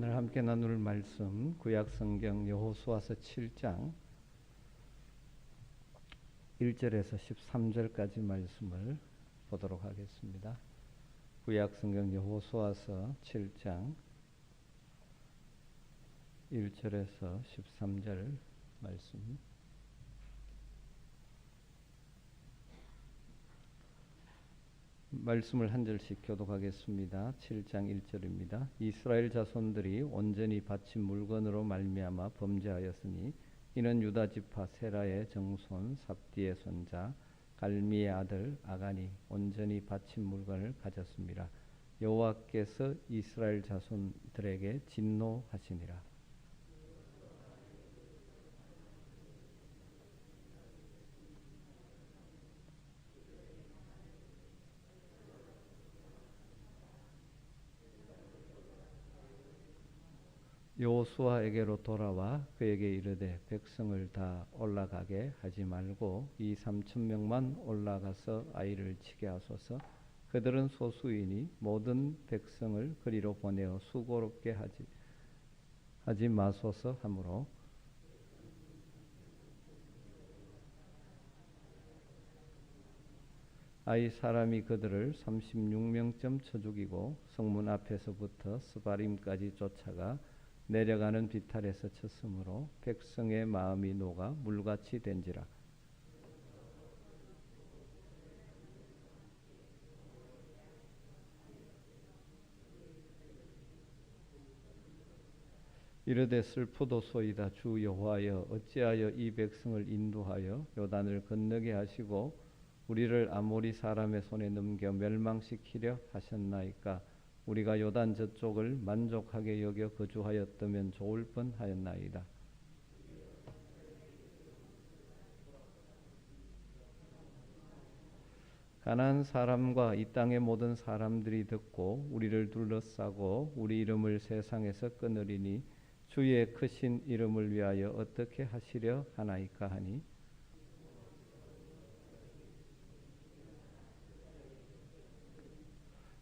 오늘 함께 나눌 말씀 구약성경 여호수아서 7장 1절에서 13절까지 말씀을 보도록 하겠습니다. 구약성경 여호수아서 7장 1절에서 13절 말씀. 말씀을 한 절씩 교독하겠습니다. 7장 1절입니다. 이스라엘 자손들이 온전히 바친 물건으로 말미암아 범죄하였으니 이는 유다 지파 세라의 정손 삽디의 손자 갈미의 아들 아간이 온전히 바친 물건을 가졌습니다. 여호와께서 이스라엘 자손들에게 진노하시니라. 여호수아에게로 돌아와 그에게 이르되 백성을 다 올라가게 하지 말고 2,3,000명만 올라가서 아이를 치게 하소서. 그들은 소수이니 모든 백성을 그리로 보내어 수고롭게 하지 마소서 하므로 아이 사람이 그들을 36명쯤 쳐 죽이고 성문 앞에서부터 스바림까지 쫓아가 내려가는 비탈에서 쳤으므로 백성의 마음이 녹아 물같이 된지라. 이르되 슬프도소이다. 주 여호와여 어찌하여 이 백성을 인도하여 요단을 건너게 하시고 우리를 아모리 사람의 손에 넘겨 멸망시키려 하셨나이까. 우리가 요단 저쪽을 만족하게 여겨 거주하였다면 좋을 뻔하였나이다. 가나안 사람과 이 땅의 모든 사람들이 듣고 우리를 둘러싸고 우리 이름을 세상에서 끊으리니 주의 크신 이름을 위하여 어떻게 하시려 하나이까 하니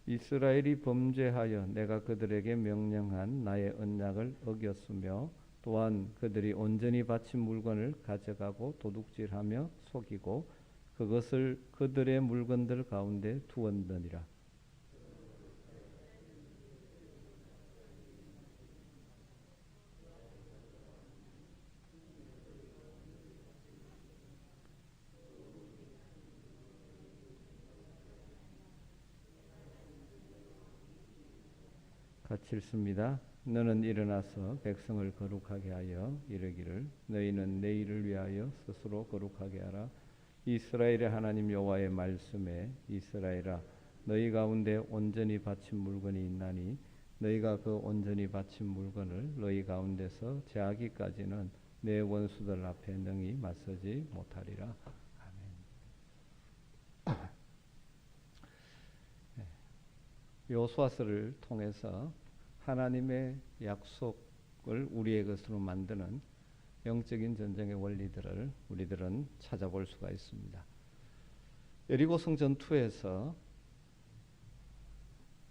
이스라엘이 범죄하여 내가 그들에게 명령한 나의 언약을 어겼으며 또한 그들이 온전히 바친 물건을 가져가고 도둑질하며 속이고 그것을 그들의 물건들 가운데 두었느니라. 같이 읽습니다. 너는 일어나서 백성을 거룩하게 하여 이르기를 너희는 내일을 위하여 스스로 거룩하게 하라. 이스라엘의 하나님 여호와의 말씀에 이스라엘아 너희 가운데 온전히 바친 물건이 있나니 너희가 그 온전히 바친 물건을 너희 가운데서 제하기까지는 내 원수들 앞에 능히 맞서지 못하리라. 아멘. 여호수아서를 통해서 하나님의 약속을 우리의 것으로 만드는 영적인 전쟁의 원리들을 우리들은 찾아볼 수가 있습니다. 여리고성 전투에서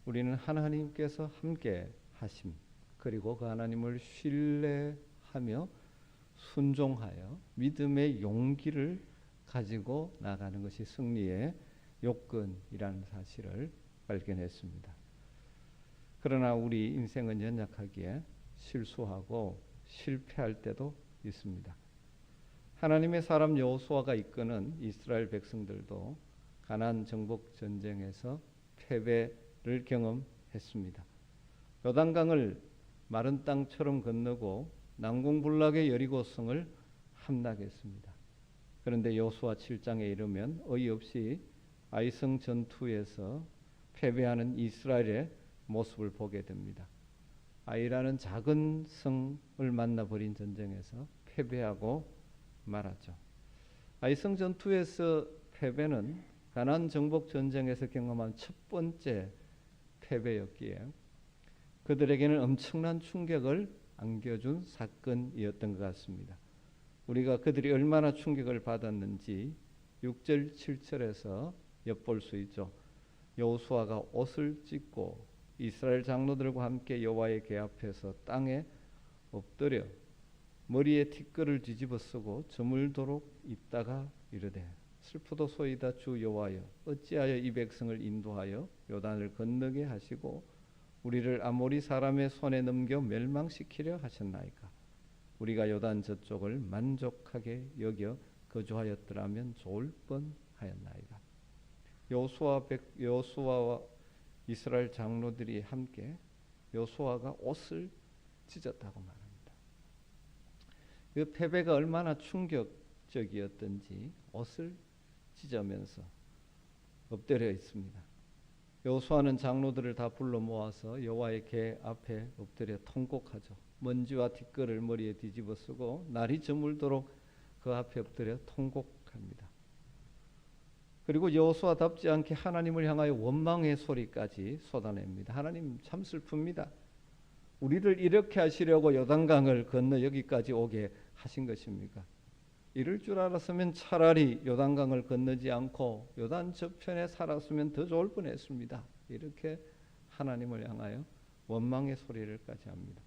우리는 하나님께서 함께 하심 그리고 그 하나님을 신뢰하며 순종하여 믿음의 용기를 가지고 나가는 것이 승리의 요건이라는 사실을 발견했습니다. 그러나 우리 인생은 연약하기에 실수하고 실패할 때도 있습니다. 하나님의 사람 여호수아가 이끄는 이스라엘 백성들도 가나안 정복 전쟁에서 패배를 경험했습니다. 요단강을 마른 땅처럼 건너고 난공불락의 여리고성을 함락했습니다. 그런데 여호수아 7장에 이르면 어이없이 아이성 전투에서 패배하는 이스라엘의 모습을 보게 됩니다. 아이라는 작은 성을 만나버린 전쟁에서 패배하고 말았죠. 아이성 전투에서 패배는 가나안 정복 전쟁에서 경험한 첫 번째 패배였기에 그들에게는 엄청난 충격을 안겨준 사건이었던 것 같습니다. 우리가 그들이 얼마나 충격을 받았는지 6절 7절에서 엿볼 수 있죠. 여호수아가 옷을 찢고 이스라엘 장로들과 함께 여호와의 궤 앞에서 땅에 엎드려 머리에 티끌을 뒤집어 쓰고 저물도록 있다가 이르되 슬프도소이다 주 여호와여 어찌하여 이 백성을 인도하여 요단을 건너게 하시고 우리를 아모리 사람의 손에 넘겨 멸망시키려 하셨나이까. 우리가 요단 저쪽을 만족하게 여겨 거주하였더라면 좋을 뻔하였나이다. 여호수아와 이스라엘 장로들이 함께 여호수아가 옷을 찢었다고 말합니다. 그 패배가 얼마나 충격적이었던지 옷을 찢으면서 엎드려 있습니다. 여호수아는 장로들을 다 불러 모아서 여호와의 궤 앞에 엎드려 통곡하죠. 먼지와 티끌을 머리에 뒤집어 쓰고 날이 저물도록 그 앞에 엎드려 통곡합니다. 그리고 여호수아답지 않게 하나님을 향하여 원망의 소리까지 쏟아냅니다. 하나님 참 슬픕니다. 우리를 이렇게 하시려고 요단강을 건너 여기까지 오게 하신 것입니까? 이럴 줄 알았으면 차라리 요단강을 건너지 않고 요단 저편에 살았으면 더 좋을 뻔했습니다. 이렇게 하나님을 향하여 원망의 소리를까지 합니다.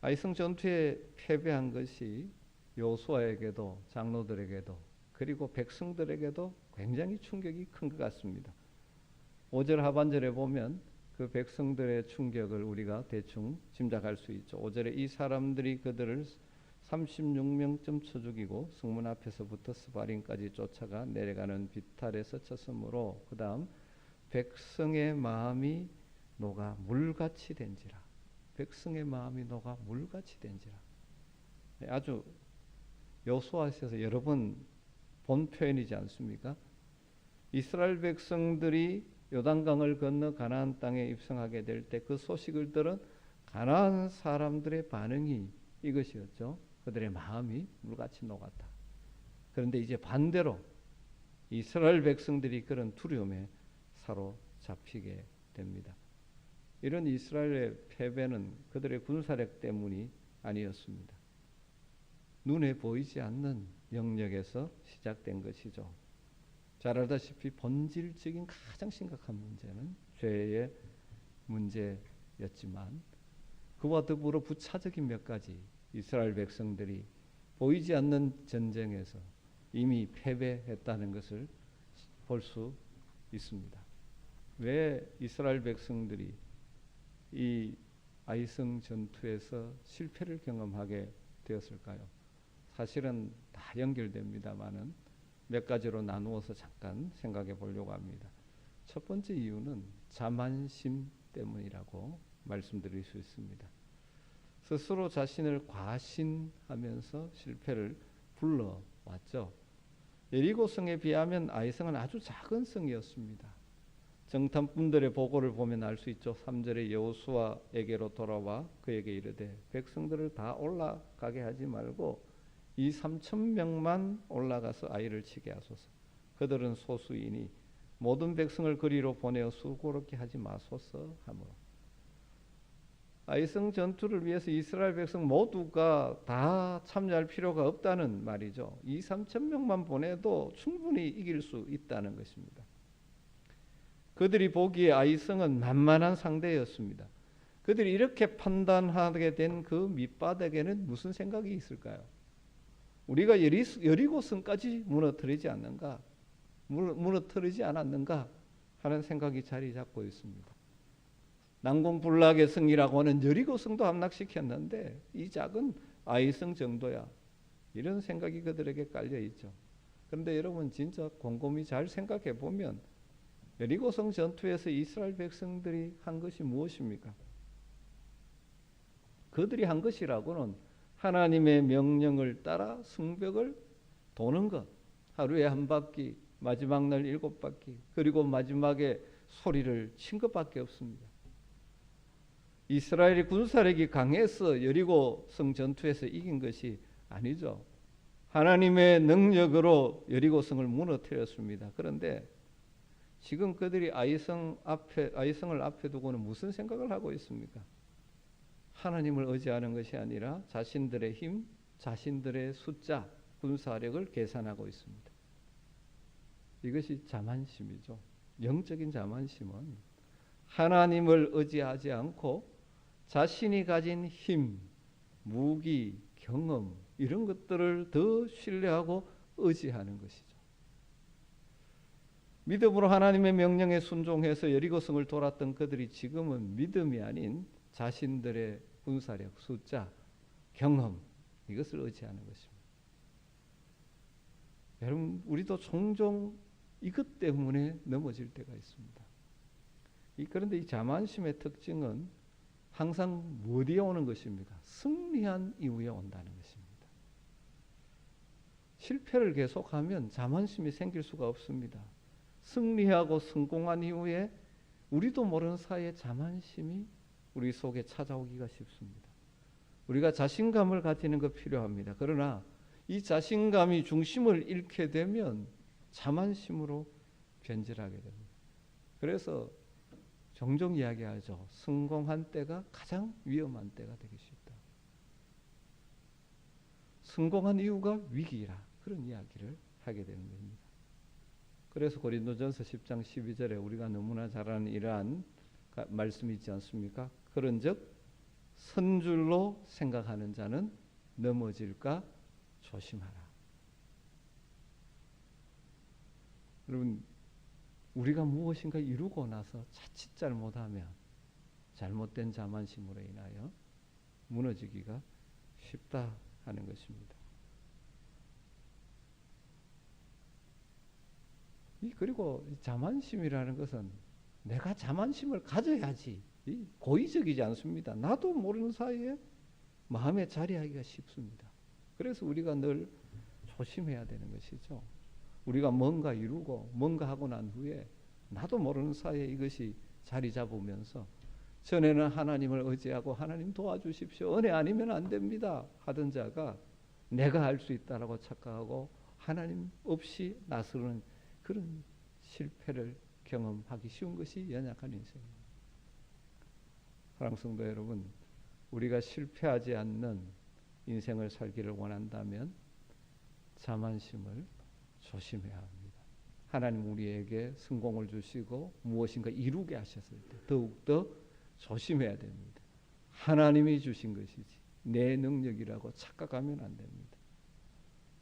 아이성 전투에 패배한 것이 여호수아에게도 장로들에게도 그리고 백성들에게도 굉장히 충격이 큰 것 같습니다. 5절 하반절에 보면 그 백성들의 충격을 우리가 대충 짐작할 수 있죠. 5절에 이 사람들이 그들을 36명쯤 쳐 죽이고 성문 앞에서부터 스바림까지 쫓아가 내려가는 비탈에서 쳤으므로 그 다음 백성의 마음이 녹아 물같이 된지라. 백성의 마음이 녹아 물같이 된지라. 아주 여호수아에서 여러 번 본 표현이지 않습니까? 이스라엘 백성들이 요단강을 건너 가나안 땅에 입성하게 될 때 그 소식을 들은 가나안 사람들의 반응이 이것이었죠. 그들의 마음이 물같이 녹았다. 그런데 이제 반대로 이스라엘 백성들이 그런 두려움에 사로잡히게 됩니다. 이런 이스라엘의 패배는 그들의 군사력 때문이 아니었습니다. 눈에 보이지 않는 영역에서 시작된 것이죠. 잘 알다시피 본질적인 가장 심각한 문제는 죄의 문제였지만 그와 더불어 부차적인 몇 가지 이스라엘 백성들이 보이지 않는 전쟁에서 이미 패배했다는 것을 볼 수 있습니다. 왜 이스라엘 백성들이 이 아이성 전투에서 실패를 경험하게 되었을까요? 사실은 다 연결됩니다만은 몇 가지로 나누어서 잠깐 생각해 보려고 합니다. 첫 번째 이유는 자만심 때문이라고 말씀드릴 수 있습니다. 스스로 자신을 과신하면서 실패를 불러왔죠. 여리고성에 비하면 아이성은 아주 작은 성이었습니다. 정탐꾼들의 보고를 보면 알 수 있죠. 3절에 여호수아에게로 돌아와 그에게 이르되 백성들을 다 올라가게 하지 말고 이 3,000명만 올라가서 아이를 치게 하소서. 그들은 소수이니 모든 백성을 그리로 보내어 수고롭게 하지 마소서 하므로. 아이성 전투를 위해서 이스라엘 백성 모두가 다 참여할 필요가 없다는 말이죠. 2,3,000명만 보내도 충분히 이길 수 있다는 것입니다. 그들이 보기에 아이성은 만만한 상대였습니다. 그들이 이렇게 판단하게 된 그 밑바닥에는 무슨 생각이 있을까요? 우리가 여리고성까지 무너뜨리지 않는가? 무너뜨리지 않았는가? 하는 생각이 자리 잡고 있습니다. 난공불락의 성이라고 하는 여리고성도 함락시켰는데 이 작은 아이성 정도야. 이런 생각이 그들에게 깔려 있죠. 그런데 여러분 진짜 곰곰이 잘 생각해 보면 여리고성 전투에서 이스라엘 백성들이 한 것이 무엇입니까? 그들이 한 것이라고는 하나님의 명령을 따라 성벽을 도는 것. 하루에 한 바퀴, 마지막 날 7바퀴, 그리고 마지막에 소리를 친 것밖에 없습니다. 이스라엘이 군사력이 강해서 여리고성 전투에서 이긴 것이 아니죠. 하나님의 능력으로 여리고성을 무너뜨렸습니다. 그런데 지금 그들이 아이성을 앞에 두고는 무슨 생각을 하고 있습니까? 하나님을 의지하는 것이 아니라 자신들의 힘, 자신들의 숫자, 군사력을 계산하고 있습니다. 이것이 자만심이죠. 영적인 자만심은 하나님을 의지하지 않고 자신이 가진 힘, 무기, 경험 이런 것들을 더 신뢰하고 의지하는 것이죠. 믿음으로 하나님의 명령에 순종해서 여리고성을 돌았던 그들이 지금은 믿음이 아닌 자신들의 군사력, 숫자, 경험 이것을 의지하는 것입니다. 여러분 우리도 종종 이것 때문에 넘어질 때가 있습니다. 그런데 이 자만심의 특징은 항상 어디에 오는 것입니까? 승리한 이후에 온다는 것입니다. 실패를 계속하면 자만심이 생길 수가 없습니다. 승리하고 성공한 이후에 우리도 모르는 사이에 자만심이 우리 속에 찾아오기가 쉽습니다. 우리가 자신감을 가지는 것 필요합니다. 그러나 이 자신감이 중심을 잃게 되면 자만심으로 변질하게 됩니다. 그래서 종종 이야기하죠. 성공한 때가 가장 위험한 때가 되기 쉽다. 성공한 이유가 위기라. 그런 이야기를 하게 되는 겁니다. 그래서 고린도전서 10장 12절에 우리가 너무나 잘 아는 이러한 말씀이 있지 않습니까? 그런즉 선줄로 생각하는 자는 넘어질까 조심하라. 여러분 우리가 무엇인가 이루고 나서 자칫 잘못하면 잘못된 자만심으로 인하여 무너지기가 쉽다 하는 것입니다. 그리고 자만심이라는 것은 내가 자만심을 가져야지 고의적이지 않습니다. 나도 모르는 사이에 마음에 자리하기가 쉽습니다. 그래서 우리가 늘 조심해야 되는 것이죠. 우리가 뭔가 이루고 뭔가 하고 난 후에 나도 모르는 사이에 이것이 자리 잡으면서 전에는 하나님을 의지하고 하나님 도와주십시오. 은혜 아니면 안 됩니다. 하던 자가 내가 할 수 있다라고 착각하고 하나님 없이 나서는 그런 실패를 경험하기 쉬운 것이 연약한 인생입니다. 사랑하는 성도 여러분, 우리가 실패하지 않는 인생을 살기를 원한다면 자만심을 조심해야 합니다. 하나님 우리에게 성공을 주시고 무엇인가 이루게 하셨을 때 더욱더 조심해야 됩니다. 하나님이 주신 것이지 내 능력이라고 착각하면 안 됩니다.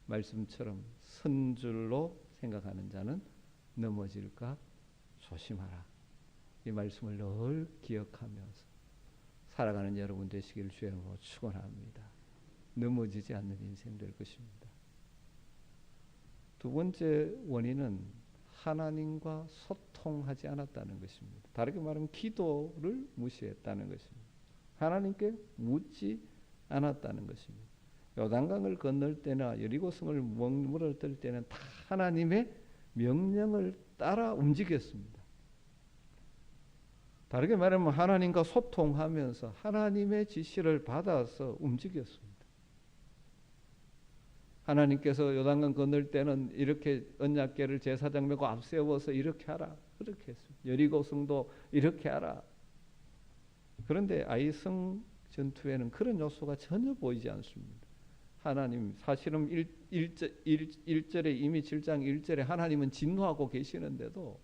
말씀처럼 선줄로 생각하는 자는 넘어질까 조심하라. 이 말씀을 늘 기억하면서 살아가는 여러분 되시기를 주의 이름으로 축원합니다. 넘어지지 않는 인생 될 것입니다. 두 번째 원인은 하나님과 소통하지 않았다는 것입니다. 다르게 말하면 기도를 무시했다는 것입니다. 하나님께 묻지 않았다는 것입니다. 요단강을 건널 때나 여리고성을 물을 뜰 때는 다 하나님의 명령을 따라 움직였습니다. 다르게 말하면 하나님과 소통하면서 하나님의 지시를 받아서 움직였습니다. 하나님께서 요단강 건널 때는 이렇게 언약궤를 제사장 메고 앞세워서 이렇게 하라 그렇게 했습니다. 여리고성도 이렇게 하라. 그런데 아이성 전투에는 그런 요소가 전혀 보이지 않습니다. 하나님 사실은 1절에 이미 7장 1절에 하나님은 진노하고 계시는데도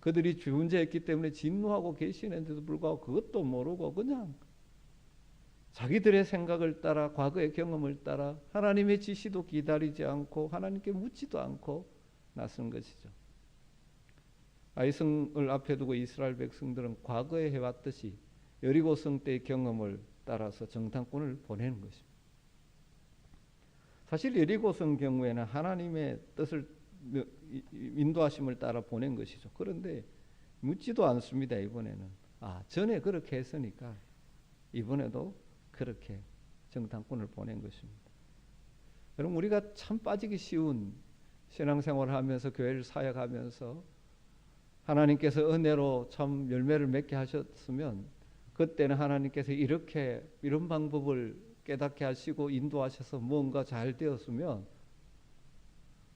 그들이 주문제했기 때문에 진노하고 계시는데도 불구하고 그것도 모르고 그냥 자기들의 생각을 따라 과거의 경험을 따라 하나님의 지시도 기다리지 않고 하나님께 묻지도 않고 나선 것이죠. 아이성을 앞에 두고 이스라엘 백성들은 과거에 해왔듯이 여리고성 때의 경험을 따라서 정탐꾼을 보내는 것입니다. 사실 여리고성 경우에는 하나님의 뜻을 인도하심을 따라 보낸 것이죠. 그런데 묻지도 않습니다. 이번에는 전에 그렇게 했으니까 이번에도 그렇게 정탐꾼을 보낸 것입니다. 여러분 우리가 참 빠지기 쉬운 신앙생활을 하면서 교회를 사역하면서 하나님께서 은혜로 참 열매를 맺게 하셨으면 그때는 하나님께서 이런 방법을 깨닫게 하시고 인도하셔서 뭔가 잘 되었으면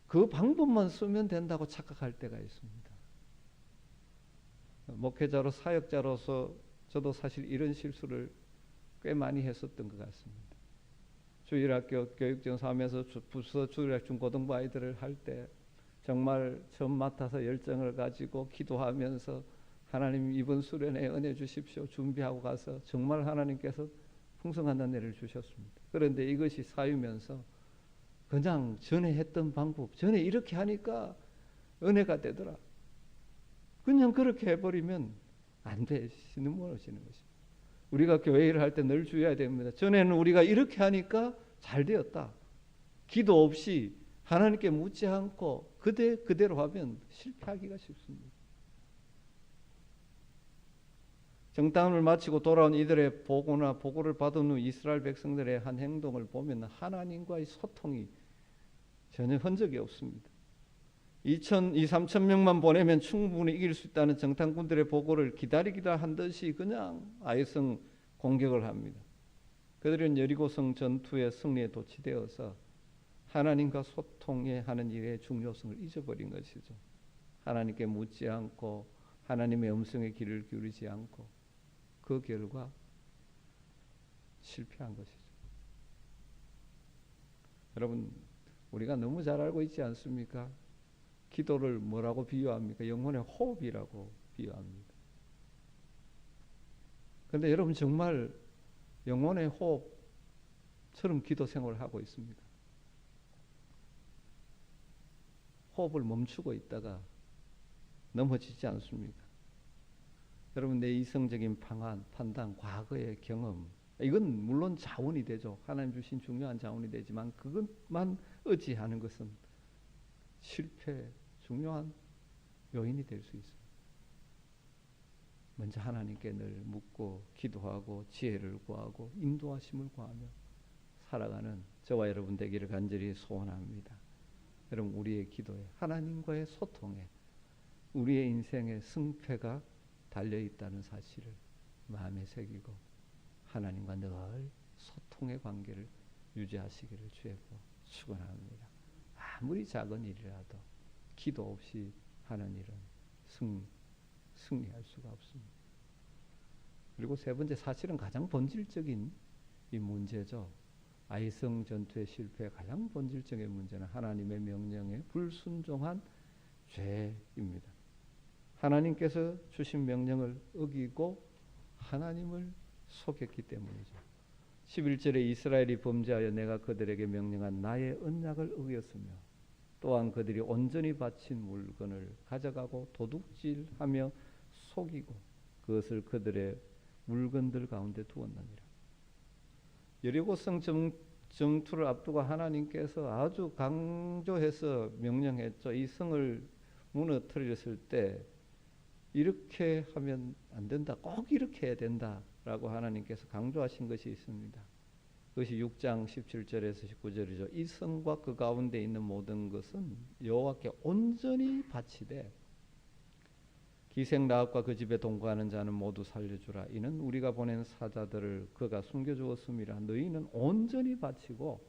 그 방법만 쓰면 된다고 착각할 때가 있습니다. 목회자로 사역자로서 저도 사실 이런 실수를 꽤 많이 했었던 것 같습니다. 주일학교 교육전사 하면서 부서 주일학 중고등부 아이들을 할 때 정말 처음 맡아서 열정을 가지고 기도하면서 하나님 이번 수련회 은혜 주십시오. 준비하고 가서 정말 하나님께서 풍성한 은혜를 주셨습니다. 그런데 이것이 쌓이면서 그냥 전에 했던 방법, 전에 이렇게 하니까 은혜가 되더라. 그냥 그렇게 해버리면 안 돼. 신은 무너지는 것입니다. 우리가 교회 일을 할 때 늘 주의해야 됩니다. 전에는 우리가 이렇게 하니까 잘 되었다. 기도 없이 하나님께 묻지 않고 그대로 하면 실패하기가 쉽습니다. 정탐을 마치고 돌아온 이들의 보고를 받은 후 이스라엘 백성들의 한 행동을 보면 하나님과의 소통이 전혀 흔적이 없습니다. 3천 명만 보내면 충분히 이길 수 있다는 정탐꾼들의 보고를 기다리기다 한 듯이 그냥 아이성 공격을 합니다. 그들은 여리고성 전투의 승리에 도취되어서 하나님과 소통해 하는 일의 중요성을 잊어버린 것이죠. 하나님께 묻지 않고 하나님의 음성에 귀를 기울이지 않고 그 결과 실패한 것이죠. 여러분, 우리가 너무 잘 알고 있지 않습니까? 기도를 뭐라고 비유합니까? 영혼의 호흡이라고 비유합니다. 그런데 여러분 정말 영혼의 호흡처럼 기도 생활을 하고 있습니다. 호흡을 멈추고 있다가 넘어지지 않습니까? 여러분 내 이성적인 판단, 과거의 경험 이건 물론 자원이 되죠. 하나님 주신 중요한 자원이 되지만 그것만 의지하는 것은 실패 중요한 요인이 될 수 있습니다. 먼저 하나님께 늘 묻고 기도하고 지혜를 구하고 인도하심을 구하며 살아가는 저와 여러분 되기를 간절히 소원합니다. 여러분 우리의 기도에 하나님과의 소통에 우리의 인생의 승패가 달려있다는 사실을 마음에 새기고 하나님과 늘 소통의 관계를 유지하시기를 주의 축원합니다. 아무리 작은 일이라도 기도 없이 하는 일은 승리할 수가 없습니다. 그리고 세 번째 사실은 가장 본질적인 이 문제죠. 아이성 전투의 실패의 가장 본질적인 문제는 하나님의 명령에 불순종한 죄입니다. 하나님께서 주신 명령을 어기고 하나님을 속였기 때문이죠. 11절에 이스라엘이 범죄하여 내가 그들에게 명령한 나의 언약을 어겼으며 또한 그들이 온전히 바친 물건을 가져가고 도둑질하며 속이고 그것을 그들의 물건들 가운데 두었느니라. 여리고성 정투를 앞두고 하나님께서 아주 강조해서 명령했죠. 이 성을 무너뜨렸을 때 이렇게 하면 안 된다. 꼭 이렇게 해야 된다라고 하나님께서 강조하신 것이 있습니다. 그것이 6장 17절에서 19절이죠. 이 성과 그 가운데 있는 모든 것은 여호와께 온전히 바치되 기생 라합과 그 집에 동거하는 자는 모두 살려주라. 이는 우리가 보낸 사자들을 그가 숨겨주었음이라. 너희는 온전히 바치고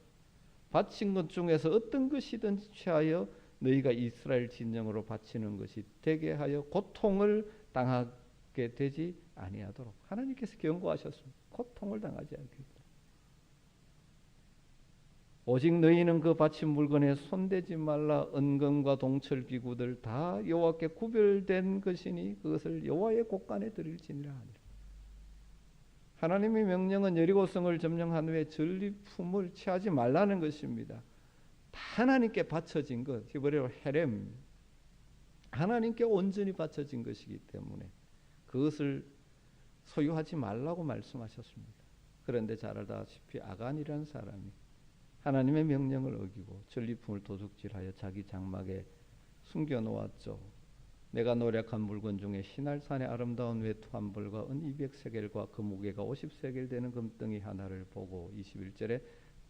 바친 것 중에서 어떤 것이든지 취하여 너희가 이스라엘 진영으로 바치는 것이 되게 하여 고통을 당하게 되지 아니하도록 하나님께서 경고하셨습니다. 고통을 당하지 않겠다. 오직 너희는 그 바친 물건에 손대지 말라. 은금과 동철 기구들 다 여호와께 구별된 것이니 그것을 여호와의 곳간에 드릴지니라 하니라. 하나님의 명령은 여리고성을 점령한 후에 전리품을 취하지 말라는 것입니다. 다 하나님께 바쳐진 것, 히브리어로 헤렘, 하나님께 온전히 바쳐진 것이기 때문에 그것을 소유하지 말라고 말씀하셨습니다. 그런데 잘 알다시피 아간이라는 사람이 하나님의 명령을 어기고 전리품을 도둑질하여 자기 장막에 숨겨놓았죠. 내가 노력한 물건 중에 시날산의 아름다운 외투 한 벌과 은 200세겔과 그 무게가 50세겔 되는 금덩이 하나를 보고 21절에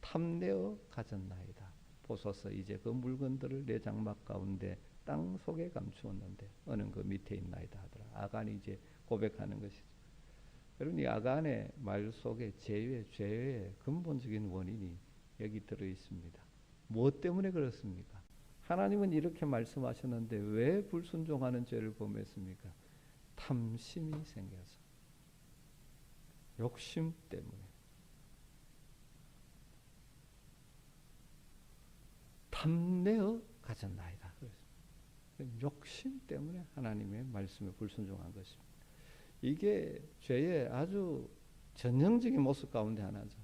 탐내어 가졌나이다. 보소서 이제 그 물건들을 내 장막 가운데 땅 속에 감추었는데 어느 그 밑에 있나이다 하더라. 아간이 이제 고백하는 것이죠. 여러분 이 아간의 말 속에 죄의 근본적인 원인이 여기 들어 있습니다. 무엇 때문에 그렇습니까? 하나님은 이렇게 말씀하셨는데 왜 불순종하는 죄를 범했습니까? 탐심이 생겨서, 욕심 때문에. 탐내어 가졌나이다. 욕심 때문에 하나님의 말씀에 불순종한 것입니다. 이게 죄의 아주 전형적인 모습 가운데 하나죠.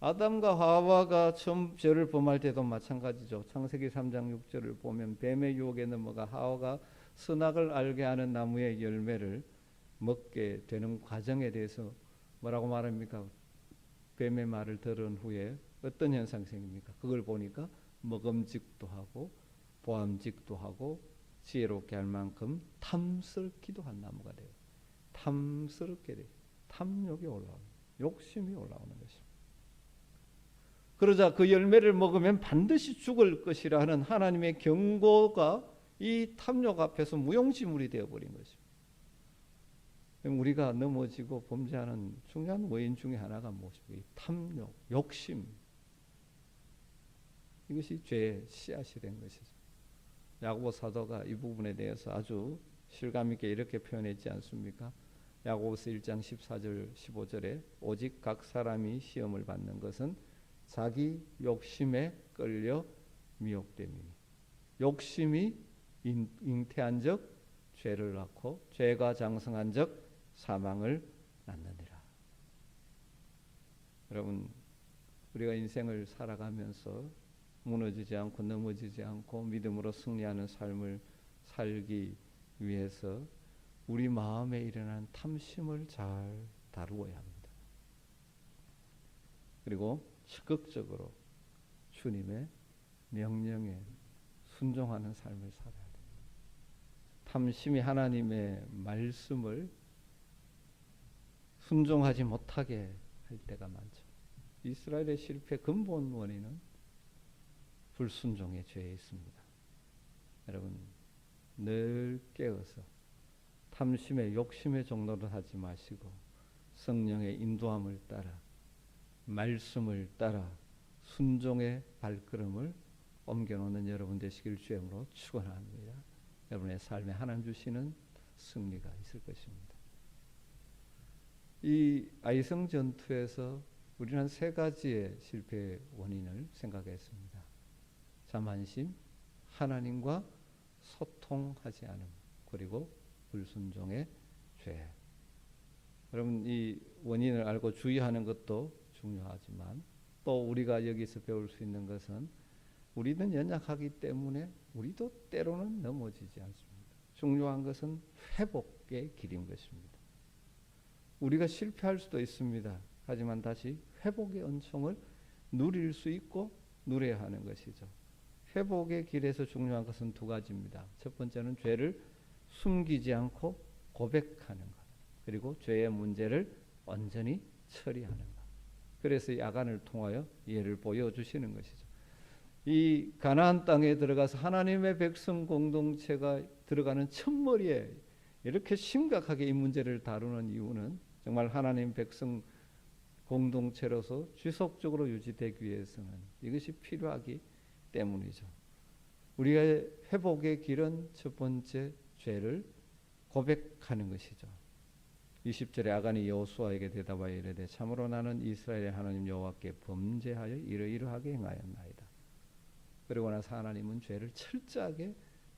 아담과 하와가 처음 죄를 범할 때도 마찬가지죠. 창세기 3장 6절을 보면 뱀의 유혹에 넘어가 하와가 선악을 알게 하는 나무의 열매를 먹게 되는 과정에 대해서 뭐라고 말합니까? 뱀의 말을 들은 후에 어떤 현상이 생깁니까? 그걸 보니까 먹음직도 하고 보암직도 하고 지혜롭게 할 만큼 탐스럽기도 한 나무가 돼요. 탐스럽게 돼요. 탐욕이 올라오는, 욕심이 올라오는 것입니다. 그러자 그 열매를 먹으면 반드시 죽을 것이라 하는 하나님의 경고가 이 탐욕 앞에서 무용지물이 되어버린 것입니다. 우리가 넘어지고 범죄하는 중요한 원인 중에 하나가 무엇입니까? 이 탐욕, 욕심. 이것이 죄의 씨앗이 된 것이죠. 야고보 사도가 이 부분에 대해서 아주 실감 있게 이렇게 표현했지 않습니까? 야고보서 1장 14절 15절에 오직 각 사람이 시험을 받는 것은 자기 욕심에 끌려 미혹됨이니 욕심이 잉태한 적 죄를 낳고 죄가 장성한 적 사망을 낳느니라. 여러분, 우리가 인생을 살아가면서 무너지지 않고 넘어지지 않고 믿음으로 승리하는 삶을 살기 위해서 우리 마음에 일어난 탐심을 잘 다루어야 합니다. 그리고 적극적으로 주님의 명령에 순종하는 삶을 살아야 됩니다. 탐심이 하나님의 말씀을 순종하지 못하게 할 때가 많죠. 이스라엘의 실패 근본 원인은 불순종의 죄에 있습니다. 여러분, 늘 깨어서 탐심의 욕심의 종로를 하지 마시고 성령의 인도함을 따라 말씀을 따라 순종의 발걸음을 옮겨놓는 여러분 되시길 주임으로 축원합니다. 여러분의 삶에 하나님 주시는 승리가 있을 것입니다. 이 아이성 전투에서 우리는 세 가지의 실패의 원인을 생각했습니다. 자만심, 하나님과 소통하지 않음, 그리고 불순종의 죄. 여러분, 이 원인을 알고 주의하는 것도 중요하지만 또 우리가 여기서 배울 수 있는 것은 우리는 연약하기 때문에 우리도 때로는 넘어지지 않습니다. 중요한 것은 회복의 길인 것입니다. 우리가 실패할 수도 있습니다. 하지만 다시 회복의 은총을 누릴 수 있고 누려야 하는 것이죠. 회복의 길에서 중요한 것은 두 가지입니다. 첫 번째는 죄를 숨기지 않고 고백하는 것, 그리고 죄의 문제를 온전히 처리하는 것. 그래서 야간을 통하여 예를 보여주시는 것이죠. 이 가나안 땅에 들어가서 하나님의 백성 공동체가 들어가는 첫머리에 이렇게 심각하게 이 문제를 다루는 이유는 정말 하나님 백성 공동체로서 지속적으로 유지되기 위해서는 이것이 필요하기 때문이죠. 우리의 회복의 길은 첫 번째 죄를 고백하는 것이죠. 20절에 아간이 여호수아에게 대답하여 이르되 참으로 나는 이스라엘의 하나님 여호와께 범죄하여 이러이러하게 행하였나이다. 그리고 나서 하나님은 죄를 철저하게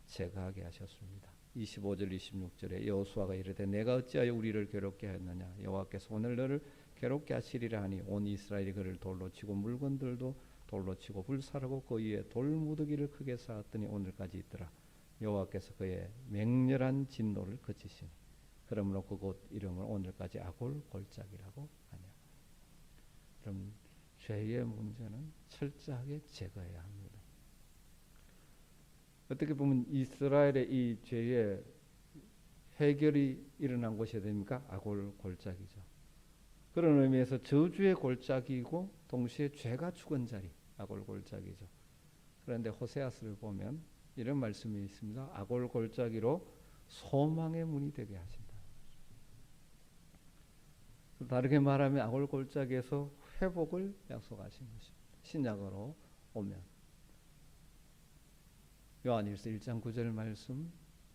제거하게 하셨습니다. 25절 26절에 여호수아가 이르되 내가 어찌하여 우리를 괴롭게 하였느냐 여호와께서 오늘 너를 괴롭게 하시리라 하니 온 이스라엘이 그를 돌로 치고 물건들도 돌로 치고 불사르고 그 위에 돌무더기를 크게 쌓았더니 오늘까지 있더라. 여호와께서 그의 맹렬한 진노를 그치시니 그러므로 그곳 이름을 오늘까지 아골골짜기라고 하냐. 그럼 죄의 문제는 철저하게 제거해야 합니다. 어떻게 보면 이스라엘의 이 죄의 해결이 일어난 곳이 됩니까? 아골골짜기죠. 그런 의미에서 저주의 골짜기이고 동시에 죄가 죽은 자리, 아골골짜기죠. 그런데 호세아서를 보면 이런 말씀이 있습니다. 아골골짜기로 소망의 문이 되게 하신다. 다르게 말하면 아골골짜기에서 회복을 약속하신 것입니다. 신약으로 오면 요한일서 1장 9절 말씀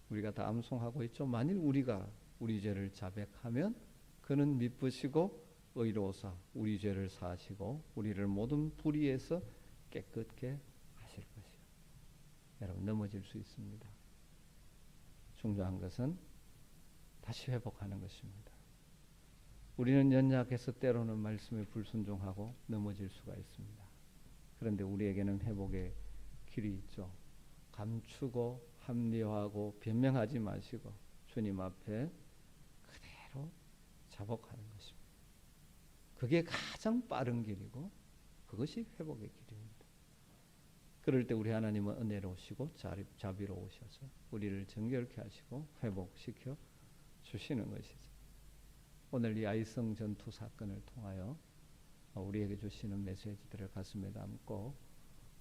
우리가 다 암송하고 있죠. 만일 우리가 우리 죄를 자백하면 그는 미쁘시고 의로우사 우리 죄를 사하시고 우리를 모든 불의에서 깨끗게 하실 것이요. 여러분 넘어질 수 있습니다. 중요한 것은 다시 회복하는 것입니다. 우리는 연약해서 때로는 말씀에 불순종하고 넘어질 수가 있습니다. 그런데 우리에게는 회복의 길이 있죠. 감추고 합리화하고 변명하지 마시고 주님 앞에 그대로 자복하는 것입니다. 그게 가장 빠른 길이고 그것이 회복의 길입니다. 그럴 때 우리 하나님은 은혜로우시고 자비로우셔서 우리를 정결케 하시고 회복시켜 주시는 것이죠. 오늘 이 아이성 전투 사건을 통하여 우리에게 주시는 메시지들을 가슴에 담고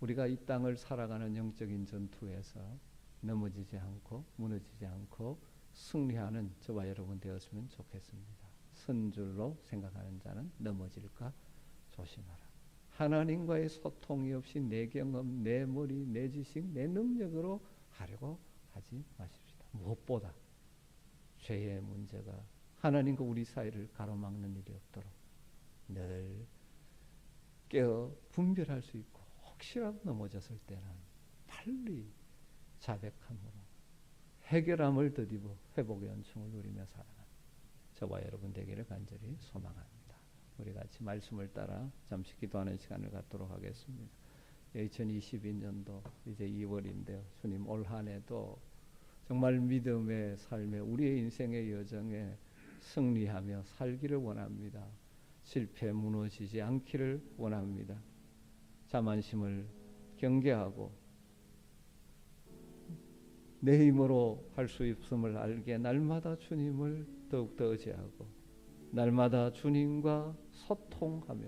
우리가 이 땅을 살아가는 영적인 전투에서 넘어지지 않고 무너지지 않고 승리하는 저와 여러분 되었으면 좋겠습니다. 선 줄로 생각하는 자는 넘어질까 조심하라. 하나님과의 소통이 없이 내 경험, 내 머리, 내 지식, 내 능력으로 하려고 하지 마십시다. 무엇보다 죄의 문제가 하나님과 우리 사이를 가로막는 일이 없도록 늘 깨어 분별할 수 있고 혹시라도 넘어졌을 때는 빨리 자백함으로 해결함을 더디고 회복의 은총을 누리며 살아가는 저와 여러분 되기를 간절히 소망합니다. 우리 같이 말씀을 따라 잠시 기도하는 시간을 갖도록 하겠습니다. 2022년도 이제 2월인데요. 주님 올 한 해도 정말 믿음의 삶에 우리의 인생의 여정에 승리하며 살기를 원합니다. 실패 무너지지 않기를 원합니다. 자만심을 경계하고 내 힘으로 할 수 없음을 알게 날마다 주님을 더욱더 의지하고 날마다 주님과 소통하며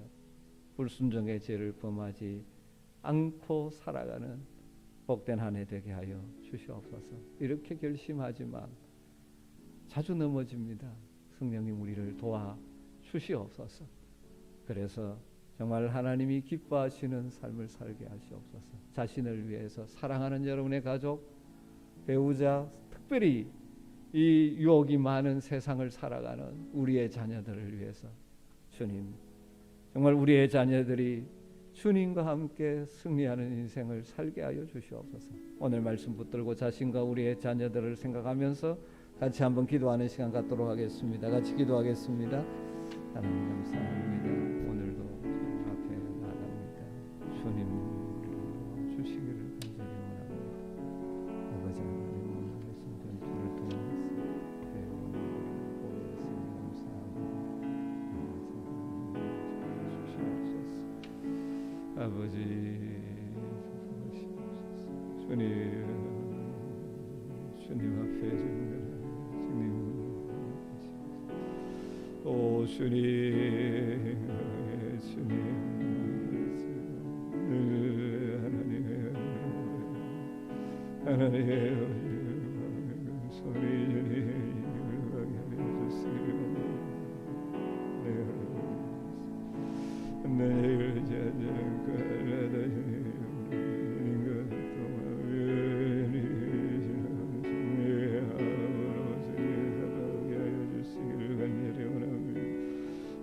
불순종의 죄를 범하지 않고 살아가는 복된 한 해 되게 하여 주시옵소서. 이렇게 결심하지만 자주 넘어집니다. 성령님 우리를 도와 주시옵소서. 그래서 정말 하나님이 기뻐하시는 삶을 살게 하시옵소서. 자신을 위해서 사랑하는 여러분의 가족, 배우자, 특별히 이 유혹이 많은 세상을 살아가는 우리의 자녀들을 위해서 주님 정말 우리의 자녀들이 주님과 함께 승리하는 인생을 살게 하여 주시옵소서. 오늘 말씀 붙들고 자신과 우리의 자녀들을 생각하면서 같이 한번 기도하는 시간 갖도록 하겠습니다. 같이 기도하겠습니다. 하나님 감사합니다. 오늘도 주님 앞에 나갑니다. 주님 우리를 주시기를 간절히 원합니다. 아버지 하나님 오늘 말씀 전투를 통해서 배우는 보게 하시니 감사합니다. 주시옵소서. 아버지 주님 앞에 오 주님 늘 하나님의 소리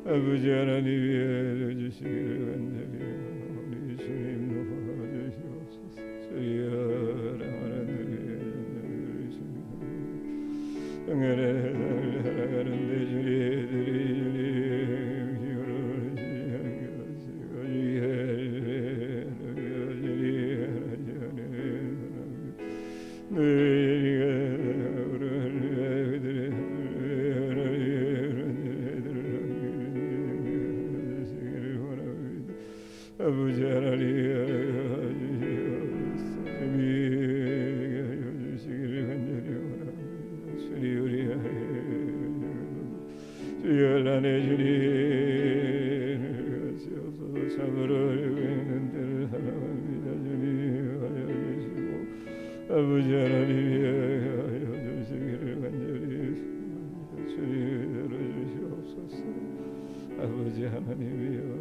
아버지 하나님이 주시기를 간절히 우리 주님 도와주시옵소서. 주여 사랑하는 주님 응애를 살아가는데 주님들이 주님 힘을 주시옵소서. 아버지 하나님 주시기를 간절히 원합니다. 주님 우리의 주여 나의 주님 하시옵소서. 참으로 알고 있는 때를 사랑합니다. 주님 하여 주시고 아버지 하나님이 하여 주시기를 간절히 소망합니다. 주님 들어주시옵소서. 아버지 하나님이여